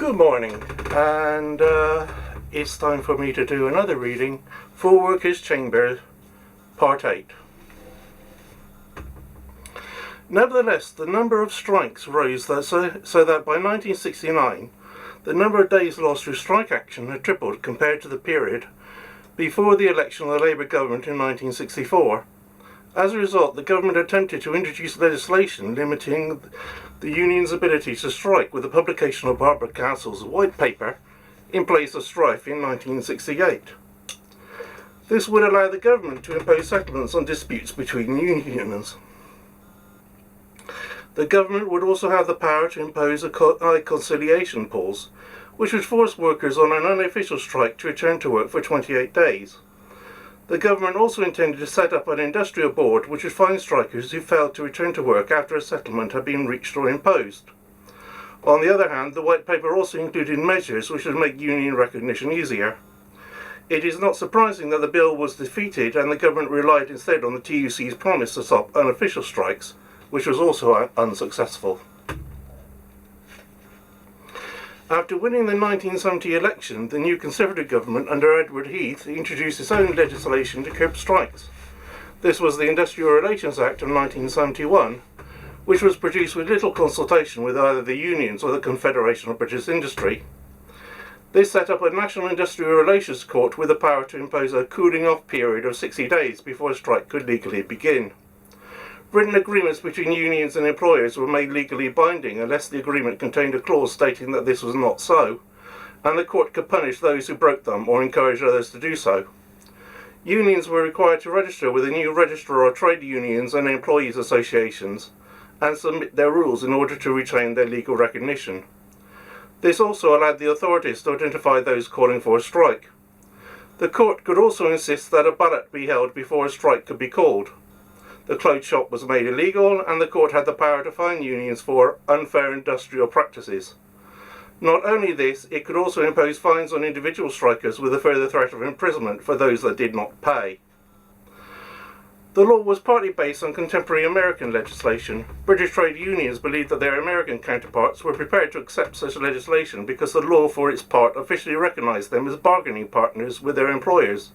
Good morning, and it's time for me to do another reading for Workers' Chamber, Part 8. Nevertheless, the number of strikes rose so that by 1969, the number of days lost through strike action had tripled compared to the period before the election of the Labour government in 1964. As a result, the government attempted to introduce legislation limiting the union's ability to strike with the publication of Barbara Castle's White Paper in place of strife in 1968. This would allow the government to impose settlements on disputes between unions. The government would also have the power to impose a conciliation pause, which would force workers on an unofficial strike to return to work for 28 days. The government also intended to set up an industrial board which would fine strikers who failed to return to work after a settlement had been reached or imposed. On the other hand, the White Paper also included measures which would make union recognition easier. It is not surprising that the bill was defeated and the government relied instead on the TUC's promise to stop unofficial strikes, which was also unsuccessful. After winning the 1970 election, the new Conservative government under Edward Heath introduced its own legislation to curb strikes. This was the Industrial Relations Act of 1971, which was produced with little consultation with either the unions or the Confederation of British Industry. This set up a National Industrial Relations Court with the power to impose a cooling-off period of 60 days before a strike could legally begin. Written agreements between unions and employers were made legally binding unless the agreement contained a clause stating that this was not so, and the court could punish those who broke them or encourage others to do so. Unions were required to register with a new registrar of trade unions and employees associations and submit their rules in order to retain their legal recognition. This also allowed the authorities to identify those calling for a strike. The court could also insist that a ballot be held before a strike could be called. The clothes shop was made illegal, and the court had the power to fine unions for unfair industrial practices. Not only this, it could also impose fines on individual strikers with a further threat of imprisonment for those that did not pay. The law was partly based on contemporary American legislation. British trade unions believed that their American counterparts were prepared to accept such legislation because the law, for its part, officially recognised them as bargaining partners with their employers.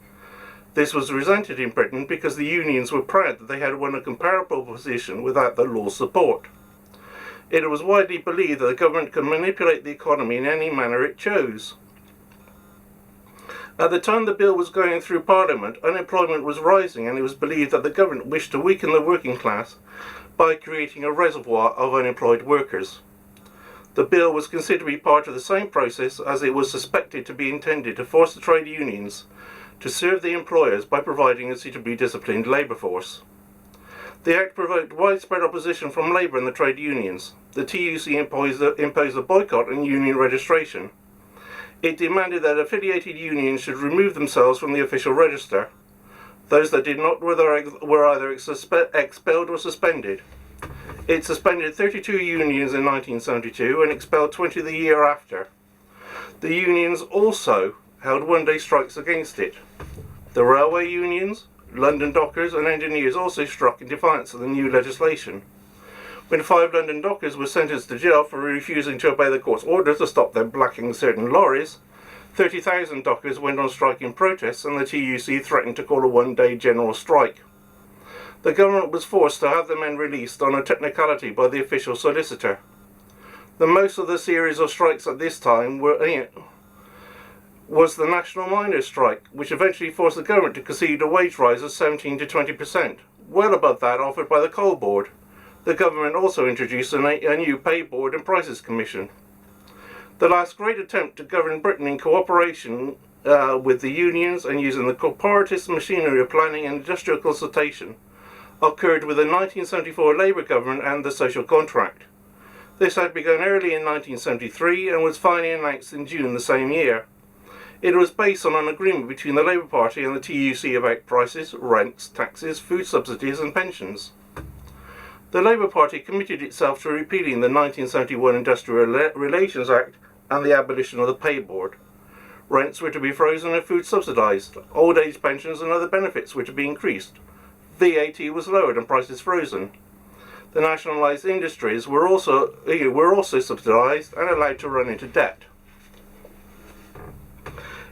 This was resented in Britain because the unions were proud that they had won a comparable position without the law's support. It was widely believed that the government could manipulate the economy in any manner it chose. At the time the bill was going through Parliament, unemployment was rising, and it was believed that the government wished to weaken the working class by creating a reservoir of unemployed workers. The bill was considered to be part of the same process, as it was suspected to be intended to force the trade unions to serve the employers by providing a suitably disciplined labour force. The Act provoked widespread opposition from Labour and the trade unions. The TUC imposed a boycott on union registration. It demanded that affiliated unions should remove themselves from the official register. Those that did not were either expelled or suspended. It suspended 32 unions in 1972 and expelled 20 the year after. The unions also held one-day strikes against it. The railway unions, London dockers and engineers also struck in defiance of the new legislation. When 5 London dockers were sentenced to jail for refusing to obey the court's order to stop them blacking certain lorries, 30,000 dockers went on strike in protest, and the TUC threatened to call a one-day general strike. The government was forced to have the men released on a technicality by the official solicitor. The most of the series of strikes at this time was the National Miners' Strike, which eventually forced the government to concede a wage rise of 17 to 20%, well above that offered by the Coal Board. The government also introduced a new Pay Board and Prices Commission. The last great attempt to govern Britain in cooperation with the unions and using the corporatist machinery of planning and industrial consultation occurred with the 1974 Labour government and the Social Contract. This had begun early in 1973 and was finally announced in June the same year. It was based on an agreement between the Labour Party and the TUC about prices, rents, taxes, food subsidies and pensions. The Labour Party committed itself to repealing the 1971 Industrial Relations Act and the abolition of the Pay Board. Rents were to be frozen and food subsidised. Old age pensions and other benefits were to be increased. VAT was lowered and prices frozen. The nationalised industries were also subsidised and allowed to run into debt.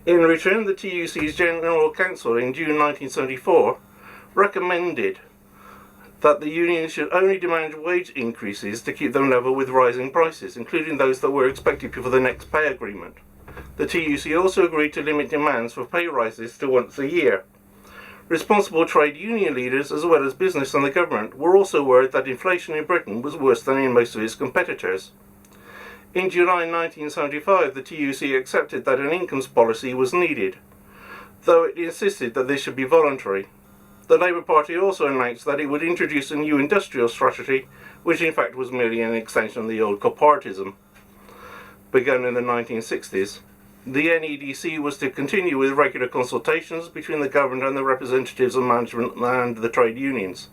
In return, the TUC's General Council in June 1974 recommended that the unions should only demand wage increases to keep them level with rising prices, including those that were expected before the next pay agreement. The TUC also agreed to limit demands for pay rises to once a year. Responsible trade union leaders, as well as business and the government, were also worried that inflation in Britain was worse than in most of its competitors. In July 1975, the TUC accepted that an incomes policy was needed, though it insisted that this should be voluntary. The Labour Party also announced that it would introduce a new industrial strategy, which in fact was merely an extension of the old corporatism, begun in the 1960s. The NEDC was to continue with regular consultations between the government and the representatives of management and the trade unions.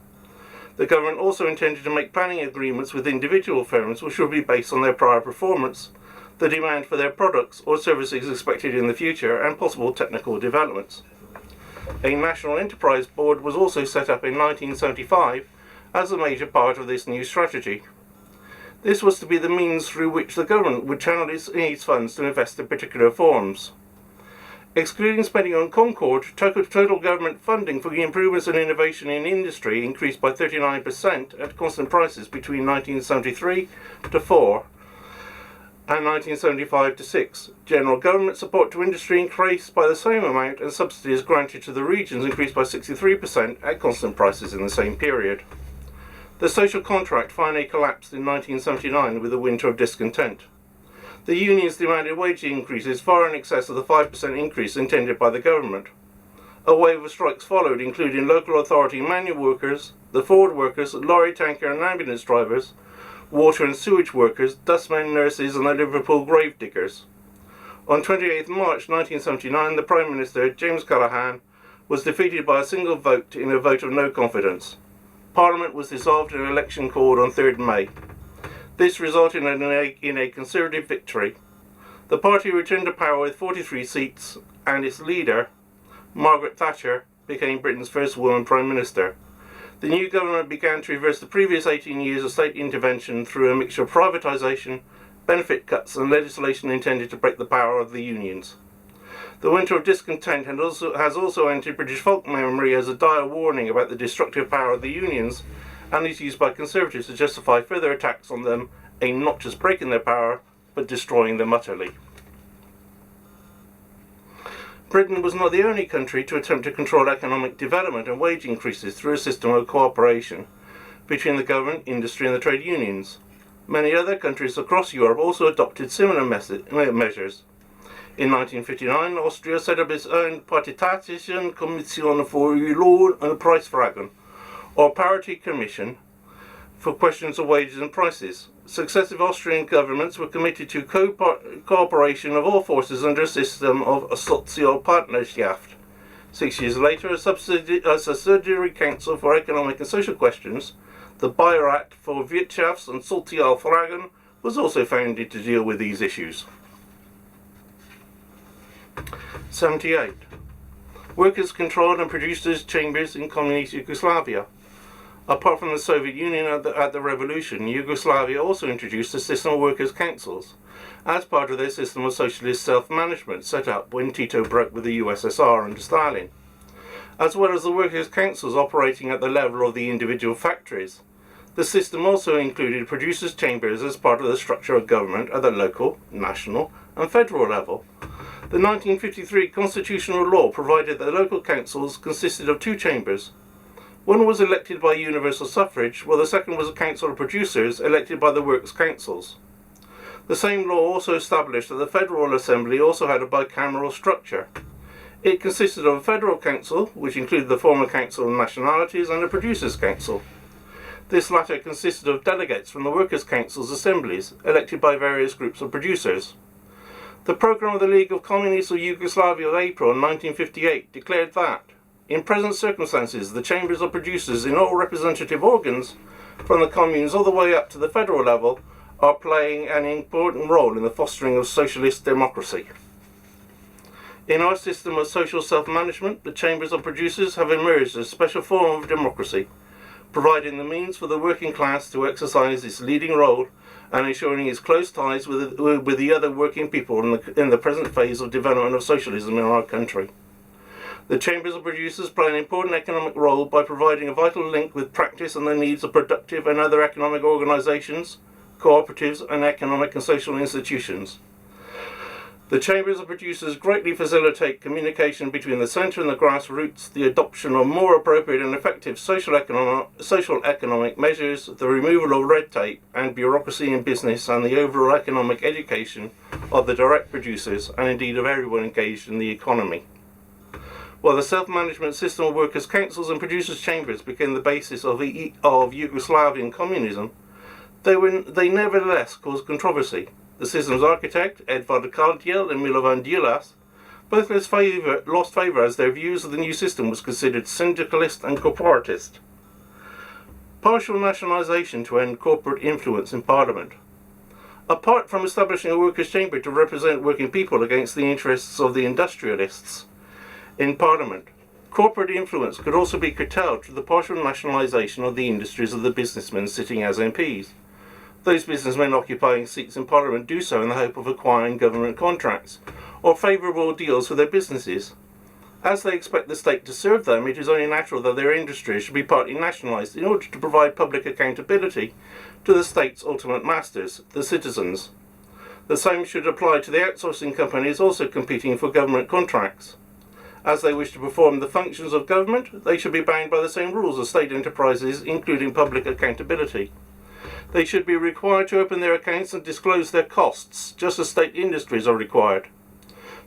The government also intended to make planning agreements with individual firms which would be based on their prior performance, the demand for their products or services expected in the future, and possible technical developments. A National Enterprise Board was also set up in 1975 as a major part of this new strategy. This was to be the means through which the government would channel its funds to invest in particular forms. Excluding spending on Concord, total government funding for the improvements and innovation in industry increased by 39% at constant prices between 1973 to 4 and 1975 to 6. General government support to industry increased by the same amount, and subsidies granted to the regions increased by 63% at constant prices in the same period. The social contract finally collapsed in 1979 with the winter of discontent. The unions demanded wage increases far in excess of the 5% increase intended by the government. A wave of strikes followed, including local authority manual workers, the Ford workers, lorry, tanker and ambulance drivers, water and sewage workers, dustmen, nurses and the Liverpool grave diggers. On 28 March 1979, the Prime Minister, James Callaghan, was defeated by a single vote in a vote of no confidence. Parliament was dissolved and an election called on 3rd May. This resulted in a Conservative victory. The party returned to power with 43 seats, and its leader, Margaret Thatcher, became Britain's first woman Prime Minister. The new government began to reverse the previous 18 years of state intervention through a mixture of privatisation, benefit cuts and legislation intended to break the power of the unions. The winter of discontent has also entered British folk memory as a dire warning about the destructive power of the unions, and is used by Conservatives to justify further attacks on them, aimed not just breaking their power, but destroying them utterly. Britain was not the only country to attempt to control economic development and wage increases through a system of cooperation between the government, industry and the trade unions. Many other countries across Europe also adopted similar measures. In 1959, Austria set up its own Paritätische Kommission für Lohn- und Preisfragen, or Parity Commission, for questions of wages and prices. Successive Austrian governments were committed to cooperation of all forces under a system of Sozialpartnerschaft. 6 years later, a subsidiary council for economic and social questions, the Beirat for Wirtschafts- und Sozialfragen, was also founded to deal with these issues. 78. Workers' controlled and producers' chambers in communist Yugoslavia. Apart from the Soviet Union at the revolution, Yugoslavia also introduced a system of workers' councils as part of their system of socialist self-management set up when Tito broke with the USSR under Stalin. As well as the workers' councils operating at the level of the individual factories, the system also included producers' chambers as part of the structure of government at the local, national and federal level. The 1953 constitutional law provided that local councils consisted of two chambers. One was elected by universal suffrage, while the second was a council of producers elected by the works councils. The same law also established that the Federal Assembly also had a bicameral structure. It consisted of a federal council, which included the former Council of Nationalities, and a producers' council. This latter consisted of delegates from the workers' councils' assemblies, elected by various groups of producers. The programme of the League of Communists of Yugoslavia of April 1958 declared that, in present circumstances, the chambers of producers in all representative organs, from the communes all the way up to the federal level, are playing an important role in the fostering of socialist democracy. In our system of social self-management, the chambers of producers have emerged as a special form of democracy, providing the means for the working class to exercise its leading role and ensuring its close ties with the other working people in the present phase of development of socialism in our country. The Chambers of Producers play an important economic role by providing a vital link with practice and the needs of productive and other economic organisations, cooperatives and economic and social institutions. The Chambers of Producers greatly facilitate communication between the centre and the grassroots, the adoption of more appropriate and effective social economic measures, the removal of red tape and bureaucracy in business, and the overall economic education of the direct producers and indeed of everyone engaged in the economy. While the self-management system of workers' councils and producers' chambers became the basis of Yugoslavian communism, they nevertheless caused controversy. The system's architect, Edvard Kardiel and Milovan Djilas, both lost favour as their views of the new system was considered syndicalist and corporatist. Partial nationalisation to end corporate influence in Parliament. Apart from establishing a workers' chamber to represent working people against the interests of the industrialists in Parliament, corporate influence could also be curtailed through the partial nationalisation of the industries of the businessmen sitting as MPs. Those businessmen occupying seats in Parliament do so in the hope of acquiring government contracts or favourable deals for their businesses. As they expect the state to serve them, it is only natural that their industries should be partly nationalised in order to provide public accountability to the state's ultimate masters, the citizens. The same should apply to the outsourcing companies also competing for government contracts. As they wish to perform the functions of government, they should be bound by the same rules as state enterprises, including public accountability. They should be required to open their accounts and disclose their costs, just as state industries are required.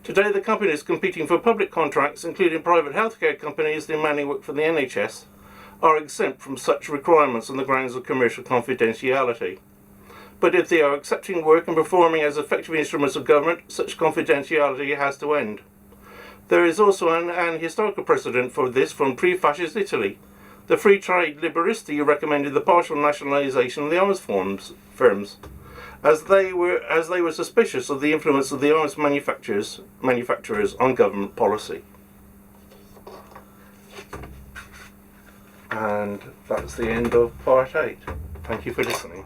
Today, the companies competing for public contracts, including private healthcare companies demanding work for the NHS, are exempt from such requirements on the grounds of commercial confidentiality. But if they are accepting work and performing as effective instruments of government, such confidentiality has to end. There is also an historical precedent for this from pre-fascist Italy. The free trade liberisti recommended the partial nationalisation of the arms firms, as they were suspicious of the influence of the arms manufacturers on government policy. And that's the end of part 8. Thank you for listening.